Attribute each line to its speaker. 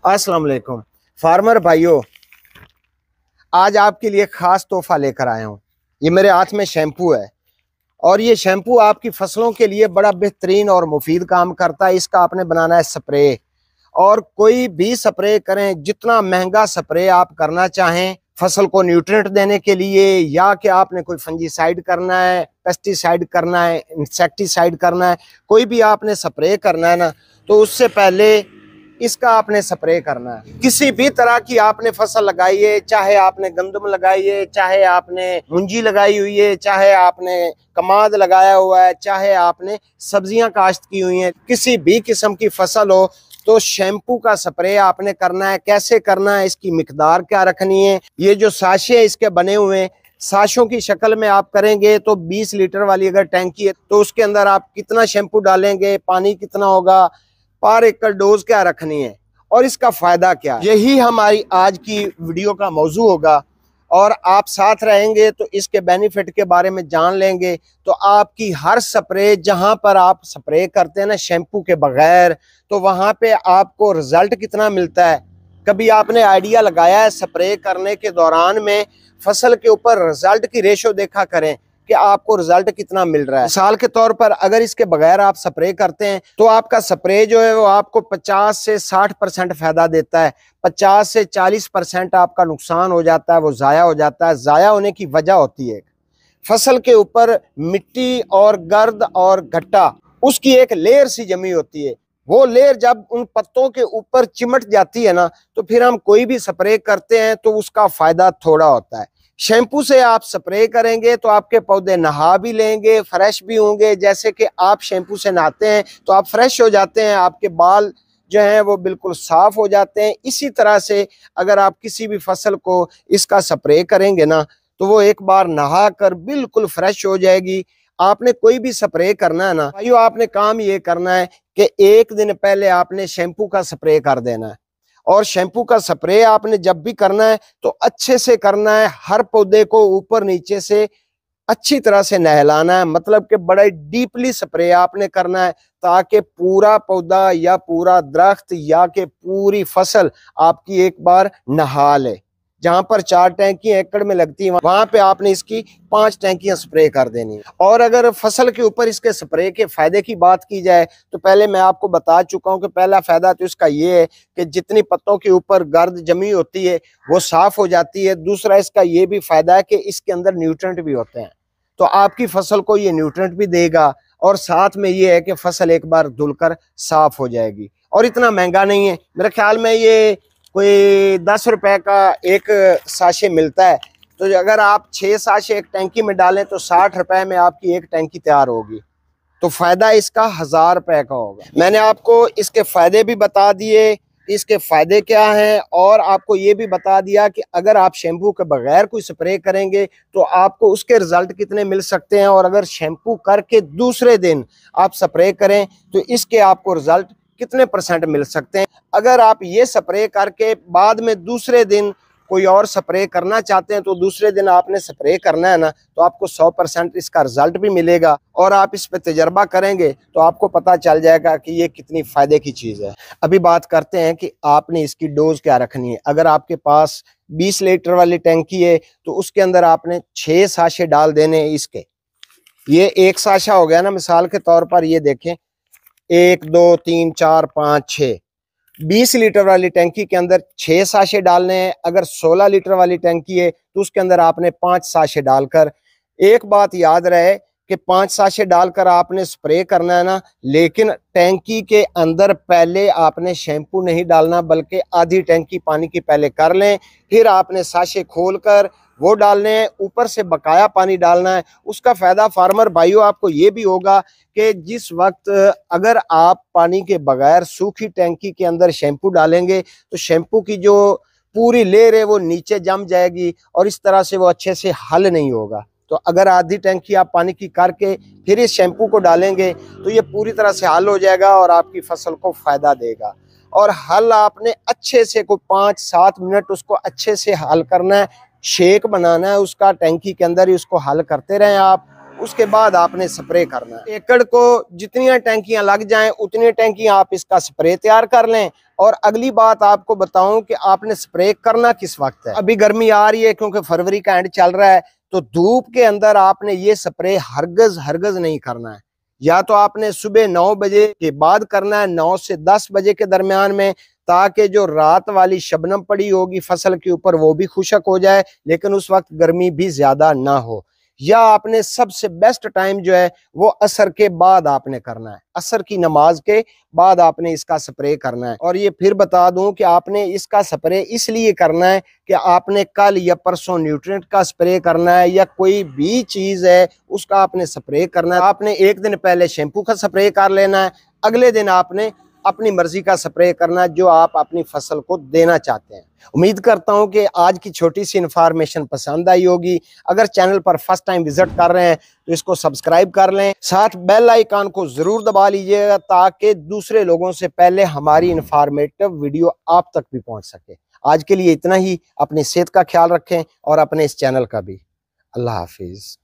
Speaker 1: अस्सलाम वालेकुम फार्मर भाइयों, आज आपके लिए खास तोहफा लेकर आया हूँ। ये मेरे हाथ में शैम्पू है और ये शैम्पू आपकी फसलों के लिए बड़ा बेहतरीन और मुफीद काम करता है। इसका आपने बनाना है स्प्रे, और कोई भी स्प्रे करें, जितना महंगा स्प्रे आप करना चाहें फसल को न्यूट्रिएंट देने के लिए, या कि आपने कोई फंजीसाइड करना है, पेस्टिसाइड करना है, इंसेक्टिसाइड करना है, कोई भी आपने स्प्रे करना है ना, तो उससे पहले इसका आपने स्प्रे करना है। किसी भी तरह की आपने फसल लगाई है, चाहे आपने गंदम लगाई है, चाहे आपने मुंजी लगाई हुई है, चाहे आपने कमाद लगाया हुआ है, चाहे आपने सब्जियां काश्त की हुई हैं, किसी भी किस्म की फसल हो तो शैम्पू का स्प्रे आपने करना है। कैसे करना है, इसकी मिकदार क्या रखनी है, ये जो साशे इसके बने हुए हैं, साशों की शक्ल में आप करेंगे तो 20 लीटर वाली अगर टैंकी है तो उसके अंदर आप कितना शैम्पू डालेंगे, पानी कितना होगा, पर एकड़ डोज क्या रखनी है और इसका फायदा क्या है, यही हमारी आज की वीडियो का मौजू होगा। और आप साथ रहेंगे तो इसके बेनिफिट के बारे में जान लेंगे। तो आपकी हर स्प्रे, जहां पर आप स्प्रे करते हैं ना शैम्पू के बगैर, तो वहां पे आपको रिजल्ट कितना मिलता है, कभी आपने आइडिया लगाया है स्प्रे करने के दौरान में फसल के ऊपर रिजल्ट की रेशो देखा करें कि आपको रिजल्ट कितना मिल रहा है। मिसाल के तौर पर अगर इसके बगैर आप स्प्रे करते हैं तो आपका स्प्रे जो है वो आपको 50 से 60% फायदा देता है, 50 से 40% आपका नुकसान हो जाता है, वो जाया हो जाता है। जाया होने की वजह होती है फसल के ऊपर मिट्टी और गर्द और घट्टा, उसकी एक लेयर सी जमी होती है। वो लेयर जब उन पत्तों के ऊपर चिमट जाती है ना, तो फिर हम कोई भी स्प्रे करते हैं तो उसका फायदा थोड़ा होता है। शैम्पू से आप स्प्रे करेंगे तो आपके पौधे नहा भी लेंगे, फ्रेश भी होंगे। जैसे कि आप शैम्पू से नहाते हैं तो आप फ्रेश हो जाते हैं, आपके बाल जो हैं वो बिल्कुल साफ हो जाते हैं। इसी तरह से अगर आप किसी भी फसल को इसका स्प्रे करेंगे ना, तो वो एक बार नहा कर बिल्कुल फ्रेश हो जाएगी। आपने कोई भी स्प्रे करना है ना भाइयों, आपने काम ये करना है कि एक दिन पहले आपने शैम्पू का स्प्रे कर देना है। और शैम्पू का स्प्रे आपने जब भी करना है तो अच्छे से करना है, हर पौधे को ऊपर नीचे से अच्छी तरह से नहलाना है, मतलब कि बड़ा डीपली स्प्रे आपने करना है, ताकि पूरा पौधा या पूरा दरख्त या कि पूरी फसल आपकी एक बार नहा ले। जहां पर 4 टैंकियां एकड़ में लगती हैं वहां पे आपने इसकी 5 टैंकियां स्प्रे कर देनी है। और अगर फसल के ऊपर इसके स्प्रे के फायदे की बात की जाए तो पहले मैं आपको बता चुका हूं कि पहला फायदा तो इसका ये है कि जितनी पत्तों के ऊपर गर्द जमी होती है वो साफ हो जाती है। दूसरा इसका ये भी फायदा है कि इसके अंदर न्यूट्रिएंट भी होते हैं, तो आपकी फसल को ये न्यूट्रिएंट भी देगा। और साथ में ये है कि फसल एक बार धुलकर साफ हो जाएगी। और इतना महंगा नहीं है, मेरे ख्याल में ये कोई 10 रुपए का एक साशे मिलता है। तो अगर आप 6 साशे एक टैंकी में डालें तो 60 रुपए में आपकी एक टैंकी तैयार होगी। तो फायदा इसका 1000 रुपए का होगा। मैंने आपको इसके फायदे भी बता दिए, इसके फायदे क्या हैं, और आपको ये भी बता दिया कि अगर आप शैम्पू के बगैर कोई स्प्रे करेंगे तो आपको उसके रिजल्ट कितने मिल सकते हैं, और अगर शैम्पू करके दूसरे दिन आप स्प्रे करें तो इसके आपको रिजल्ट कितने % मिल सकते हैं। अगर आप ये स्प्रे करके बाद में दूसरे दिन कोई और स्प्रे करना चाहते हैं तो दूसरे दिन आपने स्प्रे करना है ना, तो आपको 100% इसका रिजल्ट भी मिलेगा। और आप इस पे तजर्बा करेंगे तो आपको पता चल जाएगा कि ये कितनी फायदे की चीज़ है। अभी बात करते हैं कि आपने इसकी डोज क्या रखनी है। अगर आपके पास 20 लीटर वाली टैंकी है तो उसके अंदर आपने 6 साशे डाल देने हैं इसके। ये एक साशा हो गया ना, मिसाल के तौर पर ये देखें, 1 2 3 4 5 6, 20 लीटर वाली टैंकी के अंदर 6 साशे डालने हैं। अगर 16 लीटर वाली टैंकी है तो उसके अंदर आपने 5 साशे डालकर, एक बात याद रहे कि 5 साशे डालकर आपने स्प्रे करना है ना, लेकिन टैंकी के अंदर पहले आपने शैम्पू नहीं डालना, बल्कि आधी टैंकी पानी की पहले कर लें, फिर आपने साशे खोलकर वो डालने हैं, ऊपर से बकाया पानी डालना है। उसका फायदा फार्मर भाइयों आपको ये भी होगा कि जिस वक्त अगर आप पानी के बगैर सूखी टैंकी के अंदर शैम्पू डालेंगे तो शैम्पू की जो पूरी लेयर है वो नीचे जम जाएगी और इस तरह से वो अच्छे से हल नहीं होगा। तो अगर आधी टैंकी आप पानी की करके फिर इस शैम्पू को डालेंगे तो ये पूरी तरह से हल हो जाएगा और आपकी फसल को फायदा देगा। और हल आपने अच्छे से कोई 5-7 मिनट उसको अच्छे से हल करना है, शेक बनाना है उसका, टैंकी के अंदर ही उसको हल करते रहें आप। उसके बाद आपने स्प्रे करना है। एकड़ को जितनी टैंकियां लग जाएं उतनी टैंकियां आप इसका स्प्रे तैयार कर लें। और अगली बात आपको बताऊं कि आपने स्प्रे करना किस वक्त है। अभी गर्मी आ रही है क्योंकि फरवरी का एंड चल रहा है, तो धूप के अंदर आपने ये स्प्रे हरगज नहीं करना है। या तो आपने सुबह 9 बजे के बाद करना है, 9 से 10 बजे के दरमियान में, ताकि जो रात वाली शबनम पड़ी होगी फसल के ऊपर वो भी खुशक हो जाए, लेकिन उस वक्त गर्मी भी ज्यादा ना हो। या आपने सबसे बेस्ट टाइम जो है वो असर के बाद आपने करना है, असर की नमाज के बाद आपने इसका स्प्रे करना है। और ये फिर बता दूं कि आपने इसका स्प्रे इसलिए करना है कि आपने कल या परसों न्यूट्रिएंट का स्प्रे करना है या कोई भी चीज है उसका आपने स्प्रे करना है। आपने एक दिन पहले शैम्पू का स्प्रे कर लेना है, अगले दिन आपने अपनी मर्जी का स्प्रे करना जो आप अपनी फसल को देना चाहते हैं। उम्मीद करता हूं कि आज की छोटी सी इन्फॉर्मेशन पसंद आई होगी। अगर चैनल पर फर्स्ट टाइम विजिट कर रहे हैं तो इसको सब्सक्राइब कर लें, साथ बेल आइकन को जरूर दबा लीजिएगा ताकि दूसरे लोगों से पहले हमारी इन्फॉर्मेटिव वीडियो आप तक भी पहुंच सके। आज के लिए इतना ही। अपनी सेहत का ख्याल रखें और अपने इस चैनल का भी। अल्लाह हाफिज।